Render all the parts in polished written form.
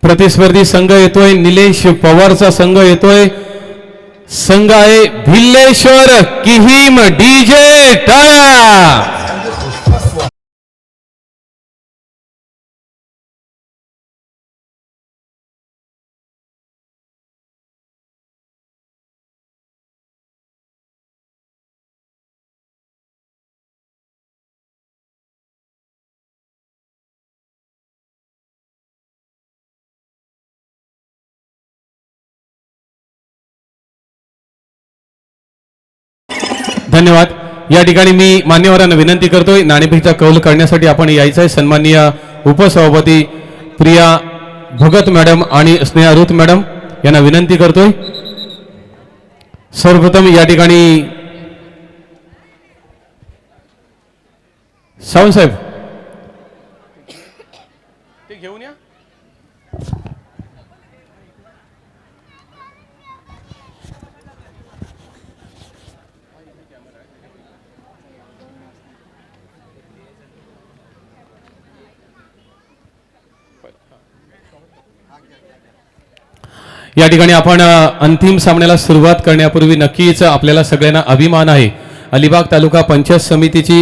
प्रतिस्पर्धी संघ येतोय, निलेश पवारचा संघ येतोय, संघ आहे भिल्लेश्वर किहीम डीजे टाळा। धन्यवाद। या ठिकाणी मी मान्यवरांना विनंती करतोय नाणेफेकीचा कौल करण्यासाठी आपण यायचं आहे। सन्माननीय उपसभापती प्रिया भगत मॅडम आणि स्नेहा रुत मॅडम यांना विनंती करतोय। सर्वप्रथम या ठिकाणी सावंत साहेब ते घेऊन या। या ठिकाणी आपण अंतिम सामन्याला सुरुवात करण्यापूर्वी नक्कीच आपल्याला सगळ्यांना अभिमान आहे। अलिबाग तालुका पंचायत समितीची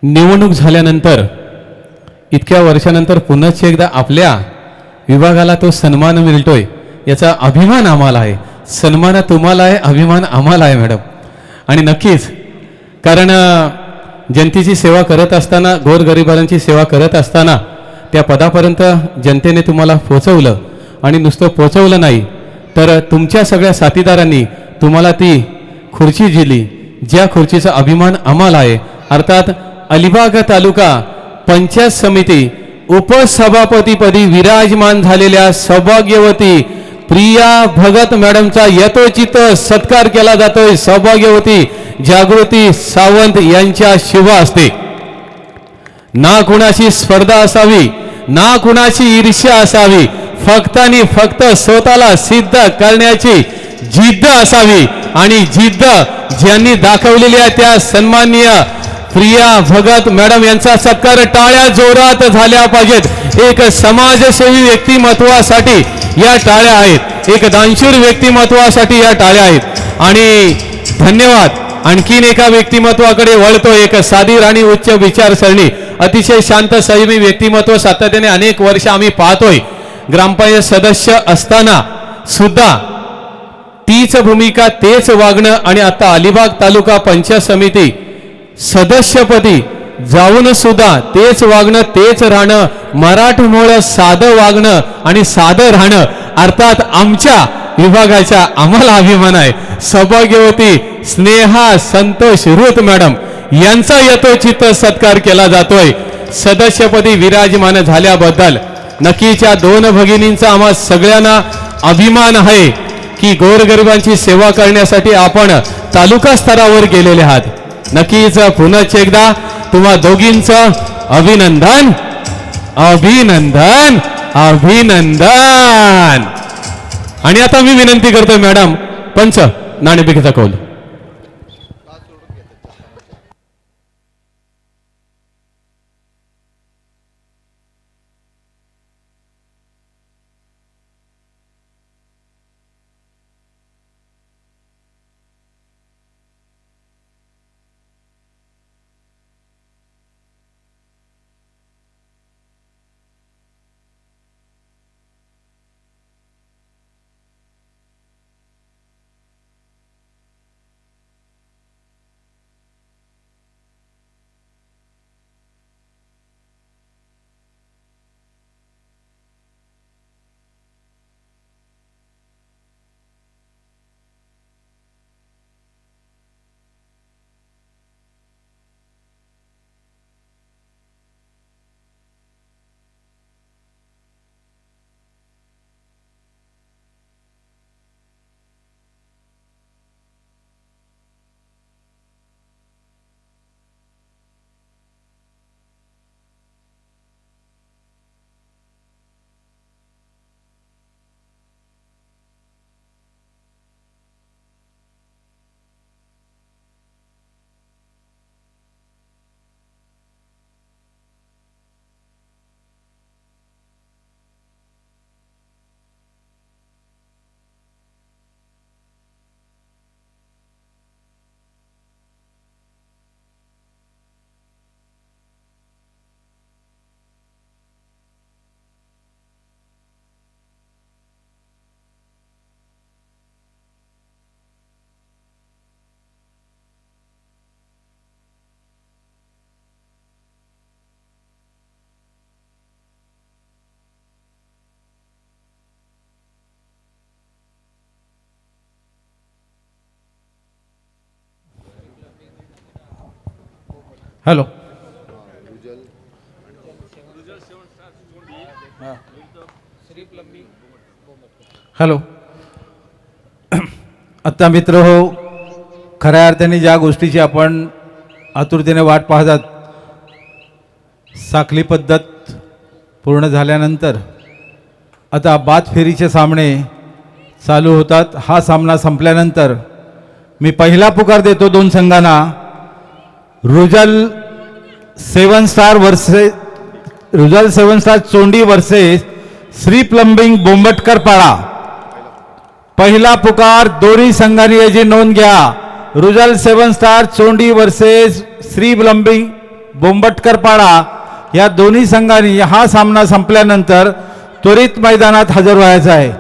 निवडणूक झाल्यानंतर इतक्या वर्षानंतर पुन्हा एकदा आपल्या विभागाला तो सन्मान मिळतोय, याचा अभिमान आम्हाला आहे। सन्मान तुम्हाला आहे, अभिमान आम्हाला आहे मॅडम। आणि नक्कीच कारण जनतेची सेवा करत असताना, गोरगरिबांची सेवा करत असताना त्या पदापर्यंत जनतेने तुम्हाला पोहोचवलं आणि नुसतं पोहोचवलं नाही तर तुमच्या सगळ्या साथीदारांनी तुम्हाला ती खुर्ची दिली, ज्या खुर्चीचा अभिमान आम्हाला आहे। अर्थात अलिबाग तालुका पंचायत समिती उपसभापतीपदी विराजमान झालेल्या सौभाग्यवती प्रिया भगत मॅडमचा यथोचित सत्कार केला जातोय। सौभाग्यवती जागृती सावंत यांच्या शुभ हस्ते। ना कुणाची स्पर्धा असावी, ना कुणाची ईर्ष्या असावी, फक्त आणि फक्त स्वतःला सिद्ध करण्याची जिद्द असावी आणि जिद्द ज्यांनी दाखवलेली आहे त्या सन्माननीय प्रिया भगत मॅडम यांचा सत्कार टाळ्या जोरात झाल्या पाहिजेत। एक समाजसेवी व्यक्तिमत्वासाठी या टाळ्या आहेत, एक दानशूर व्यक्तिमत्वासाठी या टाळ्या आहेत। आणि धन्यवाद। आणखीन एका व्यक्तिमत्वाकडे वळतो, एक साधीर आणि उच्च विचारसरणी, अतिशय शांत संयमी व्यक्तिमत्व सातत्याने अनेक वर्ष आम्ही पाहतोय। ग्रामपंचायत सदस्य असताना सुद्धा तीच भूमिका, तेच वागणं आणि आता अलिबाग तालुका पंचायत समिती सदस्यपदी जाऊन सुद्धा तेच वागणं, तेच राहणं, मराठमोळं साधं वागणं आणि साधं राहणं, अर्थात आमच्या विभागाचा आम्हाला अभिमान आहे। सौभाग्यवती स्नेहा संतोष रुत मॅडम यांचा यथोचित सत्कार केला जातोय सदस्यपदी विराजमान झाल्याबद्दल। नक्कीच या दोन भगिनींचा आम्हा सगळ्यांना अभिमान आहे की गोरगरिबांची सेवा करण्यासाठी आपण तालुका स्तरावर गेलेले आहात। नक्कीच पुन्हा एकदा तुम्हा दोघींचं अभिनंदन अभिनंदन अभिनंदन। आणि आता मी विनंती करतोय मॅडम, पंच नाणेफेकीचा कौल। हॅलो हॅलो आता मित्र हो, खऱ्या अर्थाने ज्या गोष्टीची आपण आतुरतेने वाट पाहतात, साखली पद्धत पूर्ण झाल्यानंतर आता बाद फेरीचे सामने चालू होतात. हा सामना संपल्यानंतर मी पहिला पुकार देतो दोन संघांना. Rujal 7 star Chondi versus Shri plumbing Bombatkar Pada. पहिला पुकार दोन्ही संघांनी याची नोंद घ्या. Rujal 7 star Chondi versus Shri plumbing Bombatkar Pada या दोन्ही संघांनी हा सामना संपल्यानंतर त्वरित मैदानात हजर व्हायचं आहे.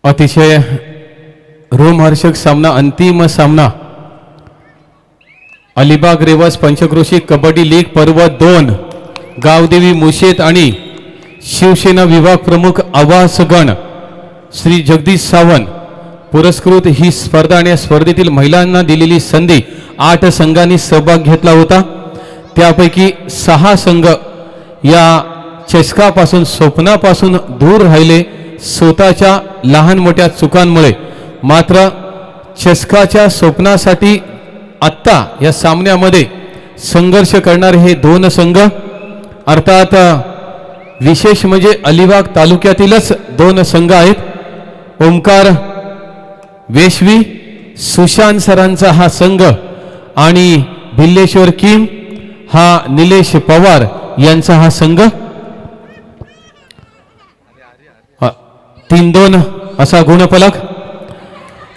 अतिशय रोमहर्षक सामना, अंतिम सामना अलिबाग रेवस पंचक्रोशी कबड्डी लीग पर्व 2 गावदेवी मुशेत आणि शिवसेना विभाग प्रमुख आवासगण श्री जगदीश सावंत पुरस्कृत ही स्पर्धा आणि या स्पर्धेतील महिलांना दिलेली संधी 8 संघांनी सहभाग घेतला होता. त्यापैकी 6 संघ या चषकापासून स्वप्नापासून दूर राहिले स्वतःच्या लहान मोठ्या चुकांमुळे. मात्र चषकाच्या स्वप्नासाठी आत्ता या सामन्यामध्ये संघर्ष करणारे हे 2 संघ, अर्थात विशेष म्हणजे अलिबाग तालुक्यातीलच 2 संघ आहेत. ओमकार वेशवी सुशांत सरांचा हा संघ आणि भिल्लेश्वर किम हा निलेश पवार यांचा हा संघ. 3-2 असा गुणफलक.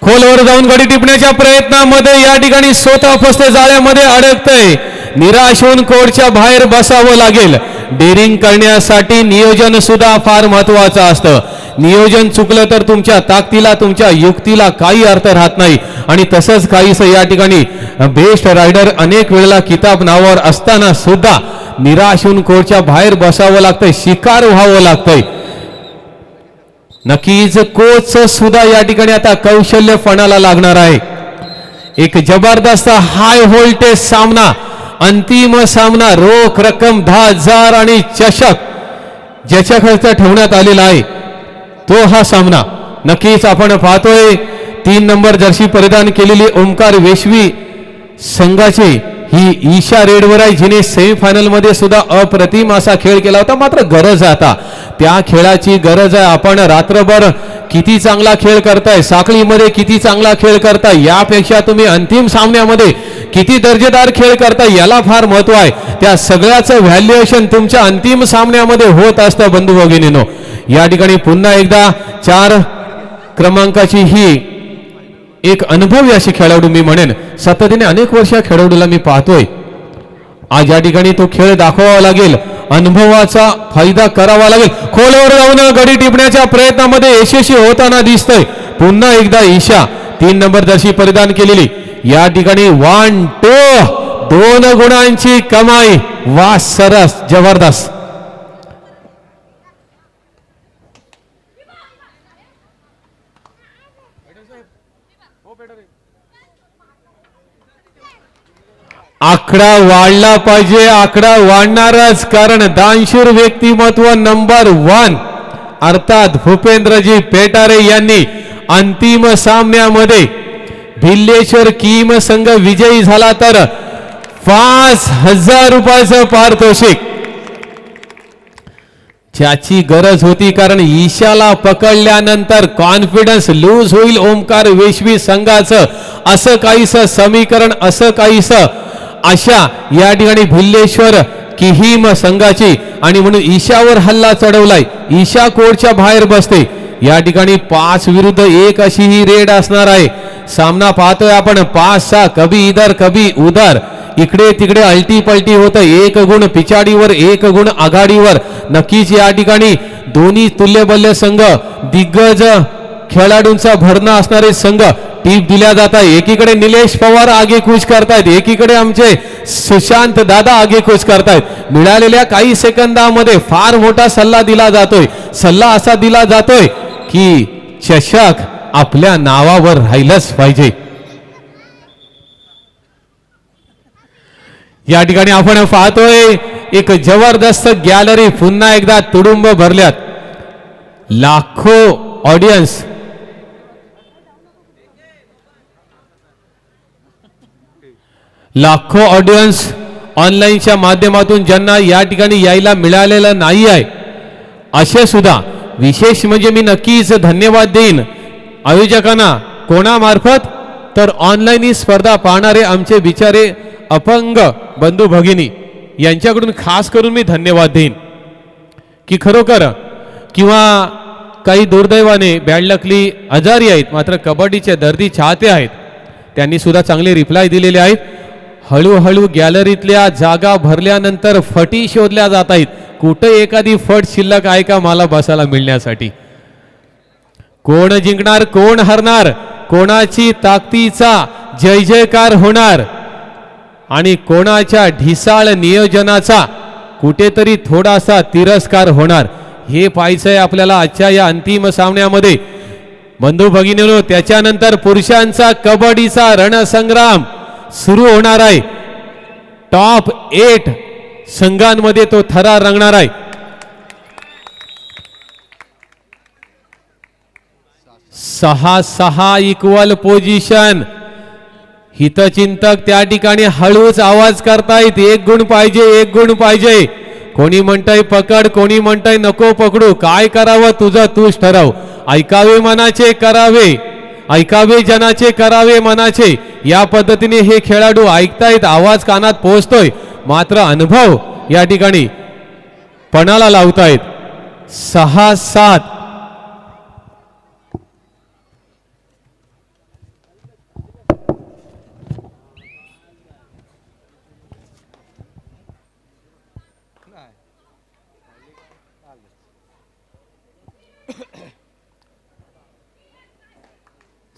खोलवर जाऊन गडी टिपण्याच्या प्रयत्नामध्ये या ठिकाणी स्वतः फसते जाळ्यामध्ये अडकतंय. निराश होऊन कोर्टच्या बाहेर बसावं लागेल. डेअरिंग करण्यासाठी नियोजन सुद्धा फार महत्वाचं असतं. नियोजन चुकलं तर तुमच्या ताकदीला तुमच्या युक्तीला काही अर्थ राहत नाही. आणि तसंच काहीसं या ठिकाणी बेस्ट रायडर अनेक वेळेला किताब नावावर असताना सुद्धा निराश होऊन कोर्टच्या बाहेर बसावं लागतंय, शिकार व्हावं लागतंय. नक्कीच कोच सुद्धा या ठिकाणी आता कौशल्य फणाला लागणार आहे. एक जबरदस्त हाय व्होल्टेज सामना, अंतिम सामना, रोख रक्कम 10,000 आणि चषक ज्याच्याकरता ठेवण्यात आलेला आहे तो हा सामना. नक्कीच आपण पाहतोय 3 नंबर जर्सी परिधान केलेली ओमकार वेशवी संघाची ही ईशा रेडवर आहे, जिने सेमीफायनल मध्ये सुद्धा अप्रतिम असा खेळ केला होता. मात्र गरज आता त्या खेळाची गरज आहे. आपण रात्रभर किती चांगला खेळ करताय, साखळीमध्ये किती चांगला खेळ करताय, यापेक्षा तुम्ही अंतिम सामन्यामध्ये किती दर्जेदार खेळ करताय याला फार महत्व आहे. त्या सगळ्याचं व्हॅल्युएशन तुमच्या अंतिम सामन्यामध्ये होत असतं बंधू भगिनींनो. या ठिकाणी पुन्हा एकदा 4 क्रमांकाची ही एक अनुभवी अशी खेळाडू मी म्हणेन, सातत्याने अनेक वर्ष खेळाडूला मी पाहतोय. आज या ठिकाणी तो खेळ दाखवावा लागेल, अनुभवाचा फायदा करावा लागेल. खोलवर जाऊन गडी टिपण्याच्या प्रयत्नामध्ये यशस्वी होताना दिसतंय. पुन्हा एकदा ईशा 3 नंबर जर्सी परिधान केलेली या ठिकाणी 1-2 2 गुणांची कमाई. वा, सरस, जबरदस्त. आकडा वाढला पाहिजे, आकडा वाढणारच, कारण दानशूर व्यक्तिमत्व नंबर 1 अर्थात भूपेंद्रजी पेटारे यांनी अंतिम सामन्यामध्ये भिल्लेश्वर किम संघ विजयी झाला तर 5,000 रुपयाचं पारितोषिक. ज्याची गरज होती, कारण ईशाला पकडल्यानंतर कॉन्फिडन्स लूज होईल ओमकार वेशवी संघाचं, असं काहीसं समीकरण, असं काहीसं अशा या ठिकाणी भिल्लेश्वर किहीम संघाची, आणि म्हणून ईशावर हल्ला चढवलाय. ईशा कोर्टच्या बाहेर बसते. या ठिकाणी 5 विरुद्ध 1 अशी ही रेड असणार आहे. सामना पाहतोय आपण 5-6, कभी इधर कभी उधर, इकडे तिकडे अल्टी पलटी होतं. 1 गुण पिछाडीवर, 1 गुण आघाडीवर. नक्कीच या ठिकाणी दोन्ही तुल्यबल्य संघ, दिग्गज खेळाडूंचा भरणा असणारे संघ टीप दिल्या जात आहे. एकीकडे निलेश पवार आगेकूच करतायत, एकीकडे आमचे सुशांत दादा आगेकूच करतायत. मिळालेल्या काही सेकंदामध्ये फार मोठा सल्ला दिला जातोय. सल्ला असा दिला जातोय की चषक आपल्या नावावर राहिलंच पाहिजे. या ठिकाणी आपण पाहतोय एक जबरदस्त गॅलरी पुन्हा एकदा तुडुंब भरल्यात. लाखो ऑडियन्स, लाखो ऑडियन्स ऑनलाईनच्या माध्यमातून ज्यांना या ठिकाणी यायला मिळालेलं नाही आहे, असे सुद्धा विशेष म्हणजे मी नक्कीच धन्यवाद देईन आयोजकांना. कोणामार्फत? तर ऑनलाईन ही स्पर्धा पाहणारे आमचे बिचारे अपंग बंधू भगिनी यांच्याकडून खास करून मी धन्यवाद देईन की खरोखर, किंवा काही दुर्दैवाने बॅड लकली आजारी आहेत मात्र कबड्डीचे दर्दी चाहते आहेत, त्यांनी सुद्धा चांगले रिप्लाय दिलेले आहेत. हळूहळू गॅलरीतल्या जागा भरल्यानंतर फटी शोधल्या जात आहेत. कुठे एखादी फट शिल्लक आहे का मला बसायला मिळण्यासाठी? कोण जिंकणार, कोण हरणार, कोणाची ताकदीचा जय जयकार होणार आणि कोणाच्या ढिसाळ नियोजनाचा कुठेतरी थोडासा तिरस्कार होणार, हे पाहायचंय आपल्याला आजच्या या अंतिम सामन्यामध्ये. बंधू भगिनींनो, त्याच्यानंतर पुरुषांचा कबड्डीचा रणसंग्राम सुरू होणार आहे. टॉप 8 संघांमध्ये तो थरार रंगणार आहे. 6-6 इक्वल पोझिशन. हितचिंतक त्या ठिकाणी हळूच आवाज करतायत, 1 गुण पाहिजे, 1 गुण पाहिजे. कोणी म्हणताय पकड, कोणी म्हणताय नको पकडू. काय करावं तुझं तूच ठरव. ऐकावे मनाचे, करावे ऐकावे जनाचे, करावे मनाचे. या पद्धतीने हे खेळाडू ऐकतायत, आवाज कानात पोहोचतोय, मात्र अनुभव या ठिकाणी पणाला लावतायत. 6-7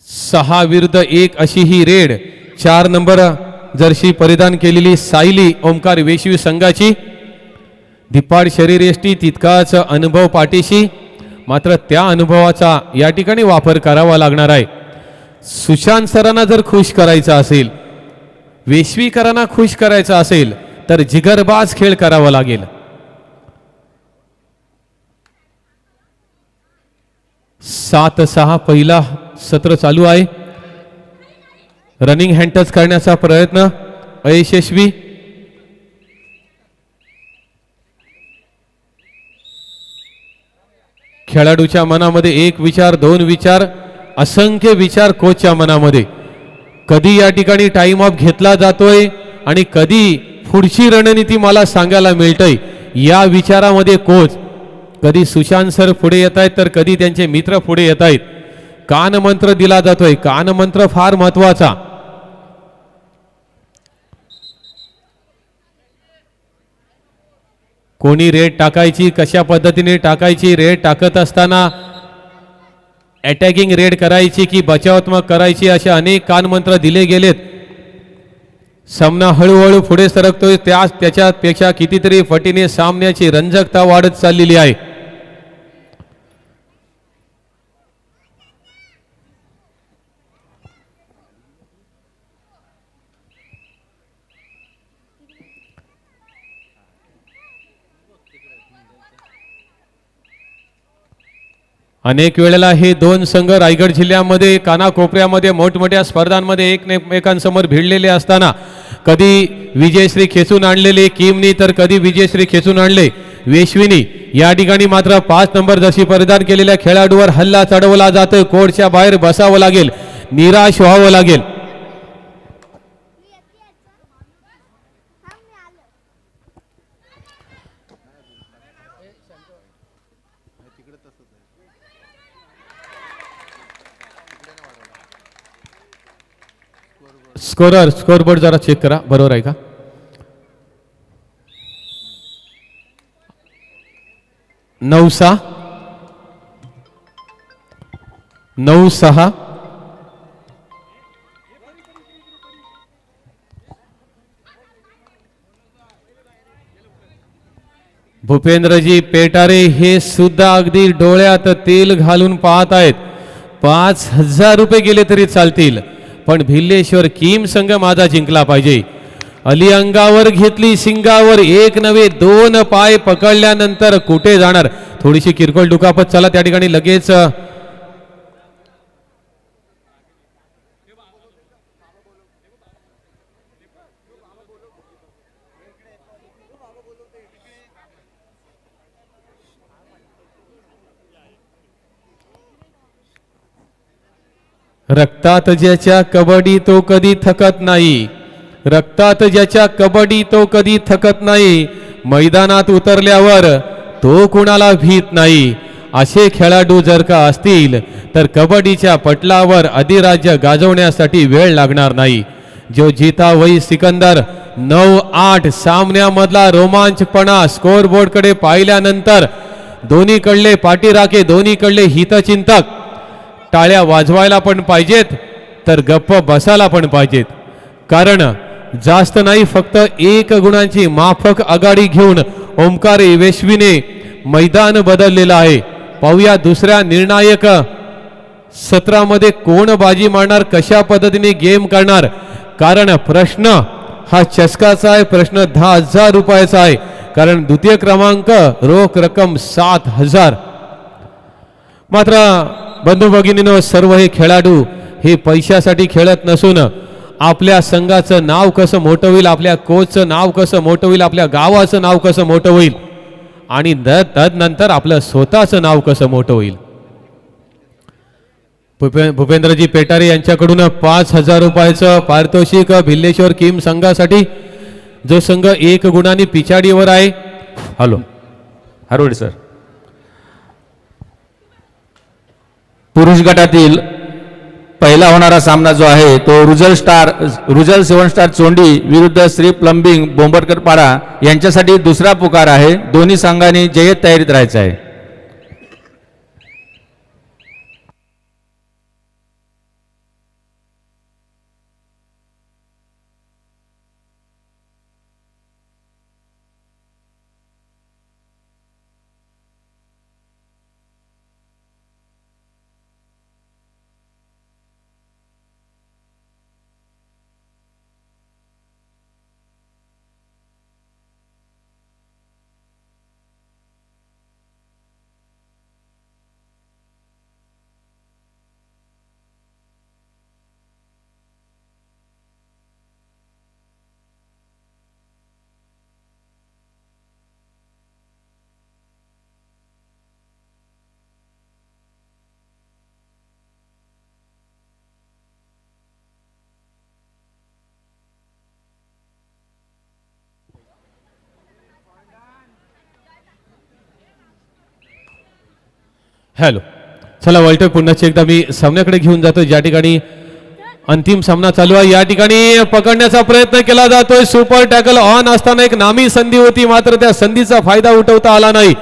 6 विरुद्ध 1 अशी ही रेड. 4 नंबर जर्सी परिधान केलेली सायली ओमकार वेशवी संघाची. धिप्पाड शरीर यष्टी, तितकाच अनुभव पाठीशी, मात्र त्या अनुभवाचा या ठिकाणी वापर करावा लागणार आहे. सुशांत सरांना जर खुश करायचं असेल, वेशवीकरांना खुश करायचं असेल तर जिगरबाज खेळ करावा लागेल. 7-6 पहिला सत्र चालू आहे. रनिंग हँड टच करण्याचा प्रयत्न अयशस्वी. खेळाडूच्या मनामध्ये 1 विचार, 2 विचार, असंख्य विचार कोचच्या मनामध्ये. कधी या ठिकाणी टाइम ऑफ घेतला जातोय आणि कधी पुढची रणनीती मला सांगायला मिळतंय, या विचारामध्ये कोच. कधी सुशांत सर पुढे येत आहेत तर कधी त्यांचे मित्र पुढे येत आहेत. कान मंत्र दिला जातोय, कान मंत्र फार महत्वाचा. कोणी रेड टाकायची, कशा पद्धतीने टाकायची, रेड टाकत असताना अटॅकिंग रेड करायची की बचावात्मक करायची, असे अनेक कान मंत्र दिले गेलेत. सामना हळूहळू पुढे सरकतोय, त्याच्यापेक्षा कितीतरी पटीने सामन्याची रंजकता वाढत चाललेली आहे. अनेक वेळेला हे 2 संघ रायगड जिल्ह्यामध्ये कानाकोपऱ्यामध्ये मोठमोठ्या स्पर्धांमध्ये एकमेकांसमोर भिडलेले असताना कधी विजयश्री खेचून आणलेले किमनी तर कधी विजयश्री खेचून आणले वेश्विनी. या ठिकाणी मात्र 5 नंबर जशी परिधान केलेल्या खेळाडूवर हल्ला चढवला जातोय. कोर्टच्या बाहेर बसावं लागेल, निराश व्हावं लागेल. स्कोरबोर्ड जरा चेक करा, बरोबर आहे का? नऊ सहा भूपेंद्रजी पेटारे हे सुद्धा अगदी डोळ्यात तेल घालून पाहत आहेत. 5,000 रुपये गेले तरी चालतील, पण भिल्लेश्वर किम संघ माझा जिंकला पाहिजे. अली अंगावर घेतली सिंगावर, एक नव्हे 2 पाय पकडल्यानंतर कुठे जाणार? थोडीशी किरकोळ दुखापत. चला त्या ठिकाणी लगेच रक्तात ज्याच्या कबड्डी तो कधी थकत नाही. रक्तात ज्याच्या कबड्डी तो कधी थकत नाही. मैदानात उतरल्यावर तो कुणाला भीत नाही. असे खेळाडू जर का असतील तर कबड्डीच्या पटलावर अधिराज्य गाजवण्यासाठी वेळ लागणार नाही. जो जीता वही सिकंदर 9-8 सामन्यामधला रोमांचपणा स्कोरबोर्डकडे पाहिल्यानंतर दोन्हीकडले पाठीराखे, दोन्हीकडले हितचिंतक टाळ्या वाजवायला पण पाहिजेत तर गप्प बसायला पण पाहिजेत. कारण जास्त नाही, फक्त 1 गुणांची माफक आघाडी घेऊन ओमकार वेश्वीने मैदान बदललेलं आहे. पाहूया दुसऱ्या निर्णायक सत्रामध्ये कोण बाजी मारणार, कशा पद्धतीने गेम करणार. कारण प्रश्न हा चषकाचा आहे, प्रश्न 10,000 रुपयाचा आहे. कारण द्वितीय क्रमांक रोख रक्कम 7,000. मात्र बंधू भगिनींनो, सर्व हे खेळाडू हे पैशासाठी खेळत नसून आपल्या संघाचं नाव कसं मोठं होईल, आपल्या कोचचं नाव कसं मोठं होईल, आपल्या गावाचं नाव कसं मोठं होईल आणि तदनंतर आपलं स्वतःचं नाव कसं मोठं होईल. भूपेंद्रजी पेटारे यांच्याकडून 5,000 रुपयाचं पारितोषिक भिल्लेश्वर किम संघासाठी, जो संघ 1 गुणांनी पिछाडीवर आहे. Hello Harwade sir. पुरुष गटातील पहिला होणारा सामना जो आहे तो रुजल 7 स्टार चोंडी विरुद्ध श्री प्लंबिंग बोंबटकर पाडा यांच्यासाठी दुसरा पुकार आहे. दोन्ही संघांनी जय्यत तयारीत राहायचं आहे. हॅलो, चला वळतोय पुन्हा एकदा मी सामन्याकडे घेऊन जातो, ज्या ठिकाणी अंतिम सामना चालू आहे. या ठिकाणी पकडण्याचा प्रयत्न केला जातोय. सुपर टॅकल ऑन असताना एक नामी संधी होती, मात्र त्या संधीचा फायदा उठवता आला नाही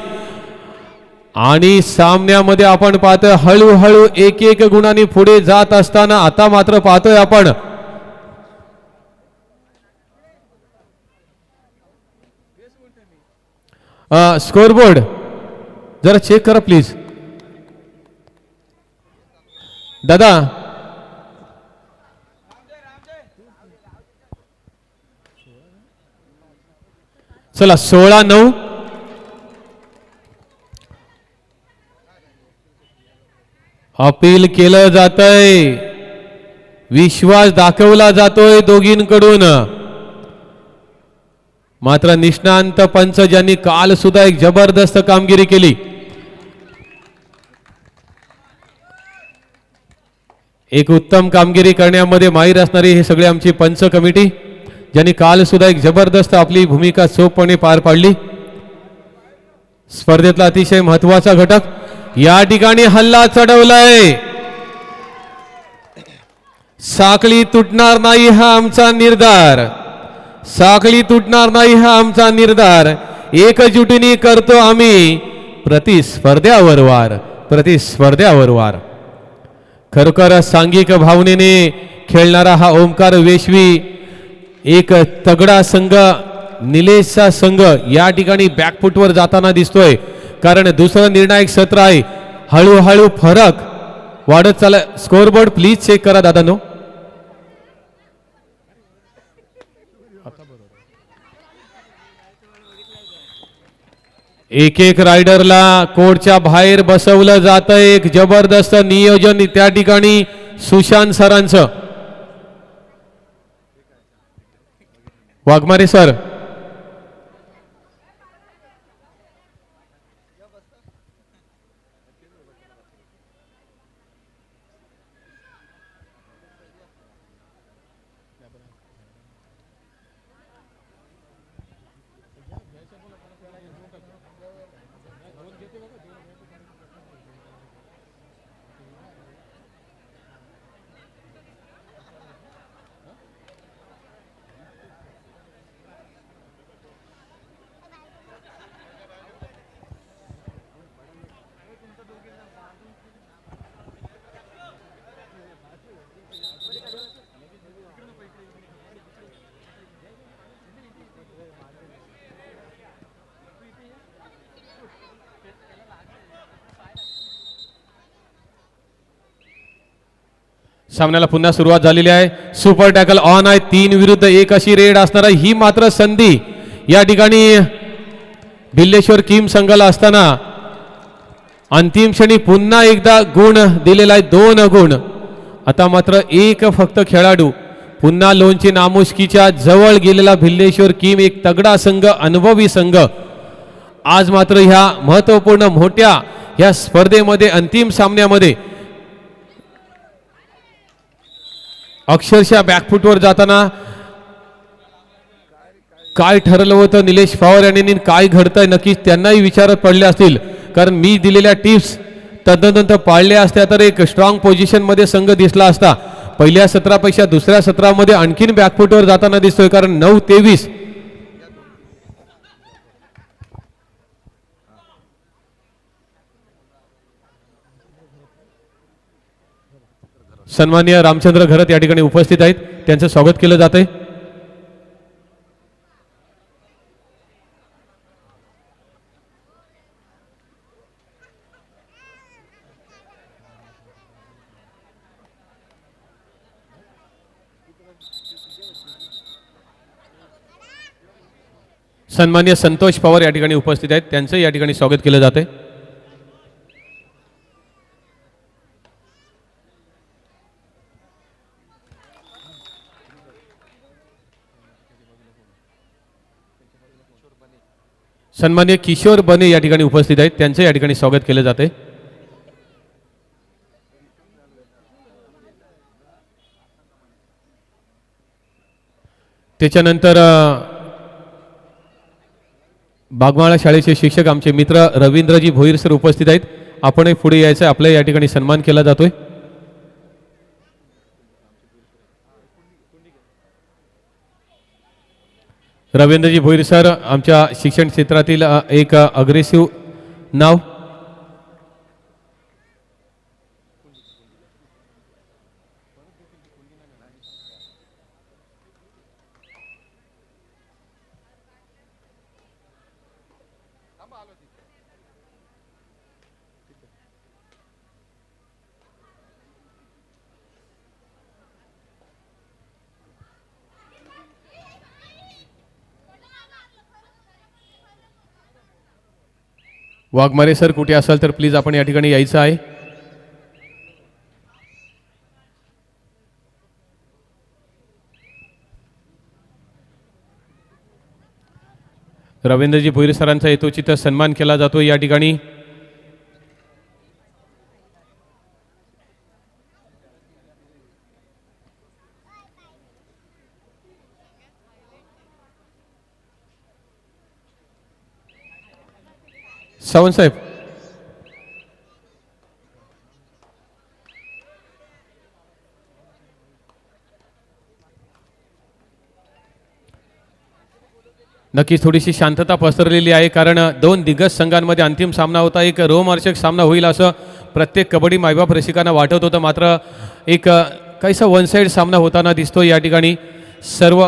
आणि सामन्यामध्ये आपण पाहतोय हळूहळू 1-1 गुणांनी पुढे जात असताना आता मात्र पाहतोय आपण स्कोरबोर्ड जरा चेक करा प्लीज दादा. चला 16-9 अपील केलं जातंय, विश्वास दाखवला जातोय दोघींकडून. मात्र निष्णांत पंच ज्यांनी काल सुद्धा एक जबरदस्त कामगिरी केली, एक उत्तम कामगिरी करण्यामध्ये माहीर असणारी हे सगळे आमची पंच कमिटी ज्यांनी काल सुद्धा एक जबरदस्त आपली भूमिका चोखपणे पार पाडली. स्पर्धेतला अतिशय महत्वाचा घटक या ठिकाणी हल्ला चढवलाय. साखळी तुटणार नाही हा आमचा निर्धार, साखळी तुटणार नाही हा आमचा निर्धार. एकजुटीने करतो आम्ही प्रतिस्पर्ध्यावर वार, प्रतिस्पर्ध्यावर वार. खरोखर सांघिक भावनेने खेळणारा हा ओमकार वेशवी एक तगडा संघ, निलेशचा संघ या ठिकाणी बॅकफुटवर जाताना दिसतोय. कारण दुसरं निर्णायक सत्र आहे. हळूहळू फरक वाढत चालला. स्कोरबोर्ड प्लीज चेक करा दादांनो. एक एक रायडरला कोर्टच्या बाहेर बसवलं जातं. एक जबरदस्त नियोजन त्या ठिकाणी सुशांत सरांचं. वाघमारे सर, सामन्याला पुन्हा सुरुवात झालेली आहे. सुपर टॅकल ऑन आहे. 3 विरुद्ध 1 अशी रेड असणार आहे. ही मात्र संधी या ठिकाणी भिल्लेश्वर किम संघाला असताना अंतिम क्षणी पुन्हा एकदा गुण दिलेला आहे. 2 गुण. आता मात्र एक फक्त खेळाडू पुन्हा लोणची नामुष्कीच्या जवळ गेलेला भिल्लेश्वर किम एक तगडा संघ, अनुभवी संघ आज मात्र ह्या महत्वपूर्ण मोठ्या ह्या स्पर्धेमध्ये अंतिम सामन्यामध्ये अक्षरशः बॅकफुटवर जाताना काय ठरलं होतं निलेश पवार यांनी, काय घडतंय नक्कीच त्यांनाही विचारत पडले असतील. कारण मी दिलेल्या टिप्स तदनंतर पाळल्या असत्या तर एक स्ट्रॉंग पोझिशन मध्ये संघ दिसला असता. पहिल्या सत्रापेक्षा दुसऱ्या सत्रामध्ये आणखीन बॅकफुटवर जाताना दिसतोय. कारण 9-23 सन्माननीय रामचंद्र घरत या ठिकाणी उपस्थित आहेत. त्यांचं स्वागत केलं जात आहे. सन्माननीय संतोष पवार या ठिकाणी उपस्थित आहेत. त्यांचं या ठिकाणी स्वागत केलं जात आहे. सन्माननीय किशोर बने या ठिकाणी उपस्थित आहेत. त्यांचं या ठिकाणी स्वागत केलं जाते. त्याच्यानंतर बागमाळा शाळेचे शिक्षक आमचे मित्र रवींद्रजी भोईर सर उपस्थित आहेत. आपणही पुढे यायचं, आपल्या या ठिकाणी सन्मान केला जातोय. रवींद्रजी भोईर सर आमच्या शिक्षण क्षेत्रातील एक अग्रेसिव्ह नाव. वाघमारे सर कुठे असाल तर प्लीज आपण या ठिकाणी यायचं आहे. रवींद्रजी भोईर सरांचा यथोचित सन्मान केला जातो या ठिकाणी. सावंत साहेब, नक्कीच थोडीशी शांतता पसरलेली आहे, कारण दोन दिग्गज संघांमध्ये अंतिम सामना होता. एक रोमहर्षक सामना होईल असं प्रत्येक कबड्डी मायबाप रसिकांना वाटत होतं, मात्र एक काहीसा वन साइड सामना होताना दिसतो या ठिकाणी. सर्व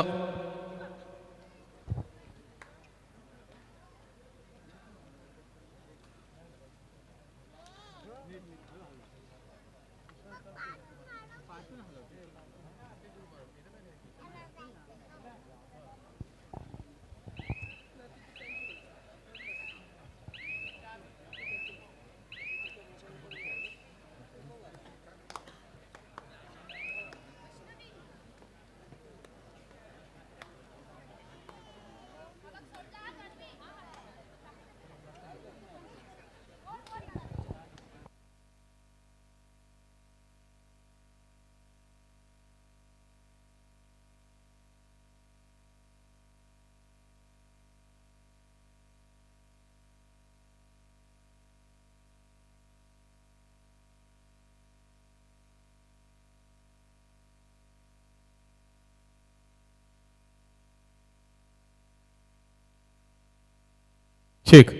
शेख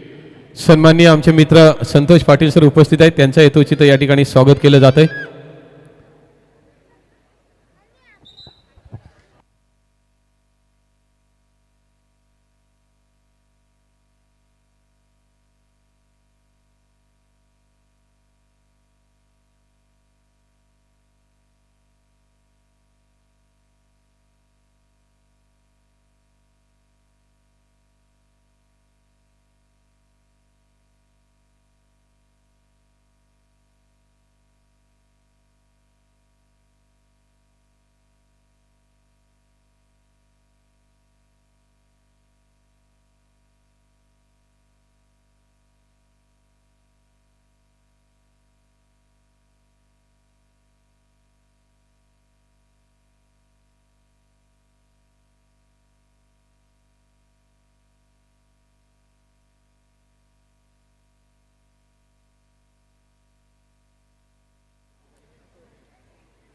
सन्माननीय आमचे मित्र संतोष पाटील सर उपस्थित आहेत, त्यांच्या यथोचित या ठिकाणी स्वागत केलं जात आहे.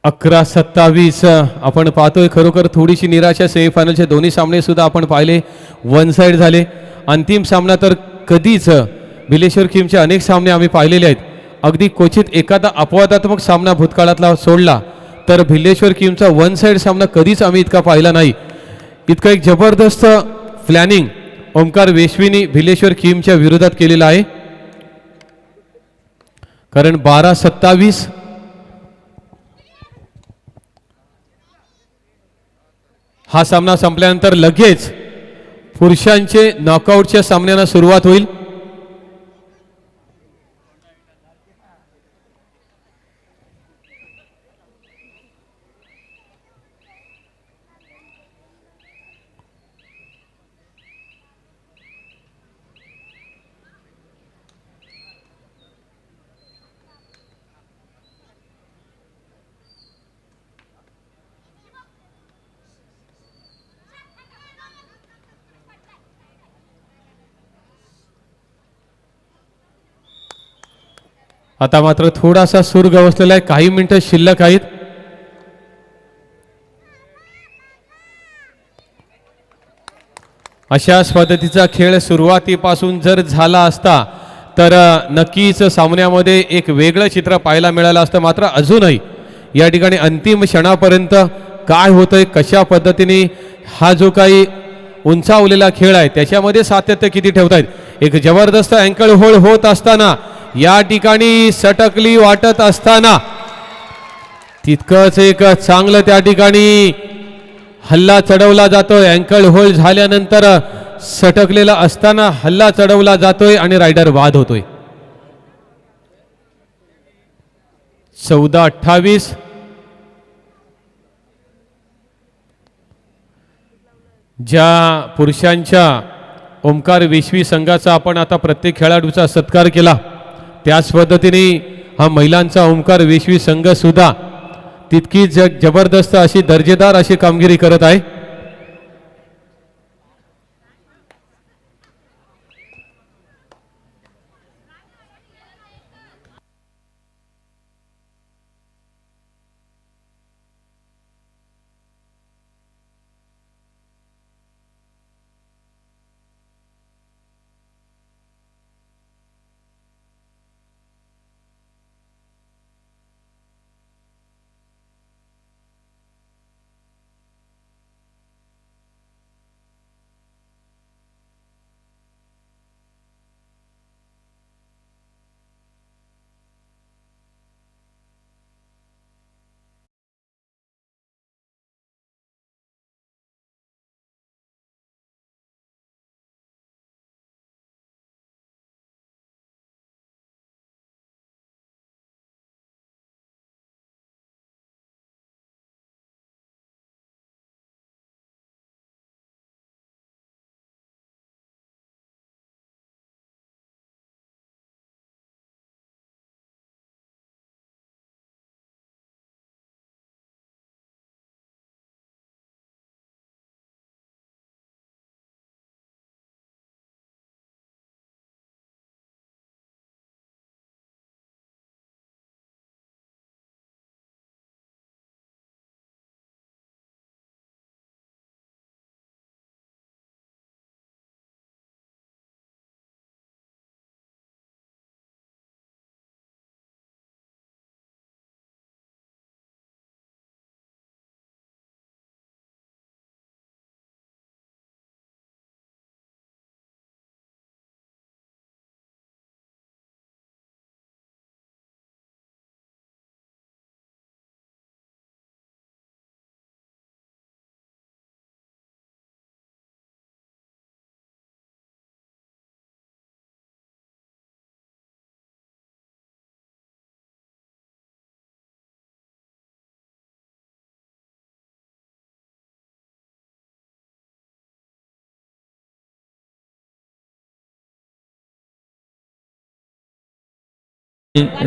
अकरा 27 आपण पाहतोय. खरोखर थोडीशी निराशा. सेमीफायनलचे दोन्ही सामने सुद्धा आपण पाहिले वन साइड झाले. अंतिम सामना तर कधीच भिलेश्वर किमचे अनेक सामने आम्ही पाहिलेले आहेत. अगदी क्वचित एखादा अपवादात्मक सामना भूतकाळातला सोडला तर भिलेश्वर किमचा वन साइड सामना कधीच आम्ही इतका पाहिला नाही. इतका एक जबरदस्त प्लॅनिंग ओमकार वेश्वीनी भिलेश्वर किमच्या विरोधात केलेला आहे. कारण 12-27 हा सामना संपल्यानंतर लगेच पुरुषांचे नॉकआउटच्या सामन्यांना सुरुवात होईल. आता मात्र थोडासा सूर गवसलेला आहे. काही मिनिटं शिल्लक आहेत. अशाच पद्धतीचा खेळ सुरुवातीपासून जर झाला असता तर नक्कीच सामन्यामध्ये एक वेगळं चित्र पाहायला मिळालं असतं. मात्र अजूनही या ठिकाणी अंतिम क्षणापर्यंत काय होतंय, कशा पद्धतीने हा जो काही उंचावलेला खेळ आहे त्याच्यामध्ये सातत्य किती ठेवतायत. एक जबरदस्त अँकल होल्ड होत असताना या ठिकाणी सटकली वाटत असताना तितकंच एक चांगलं त्या ठिकाणी हल्ला चढवला जातोय. अँकल होल्ड झाल्यानंतर सटकलेला असताना हल्ला चढवला जातोय आणि रायडर बाद होतोय. 14-28 ज्या पुरुषांच्या ओमकार विश्वी संघाचा आपण आता प्रत्येक खेळाडूचा सत्कार केला, त्याच पद्धतीने हा महिलांचा ओमकार विश्वी संघ सुद्धा तितकी जबरदस्त अशी दर्जेदार अशी कामगिरी करत आहे.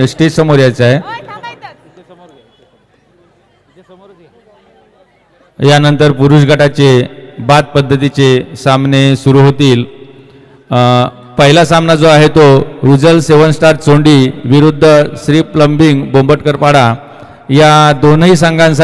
स्टेज समोर यायचं आहे. यानंतर पुरुष गटाचे बाद पद्धतीचे सामने सुरू होतील. पहिला सामना जो आहे तो रुजल 7 स्टार चोंडी विरुद्ध श्री प्लंबिंग बोंबटकरपाडा या दोनही संघांसाठी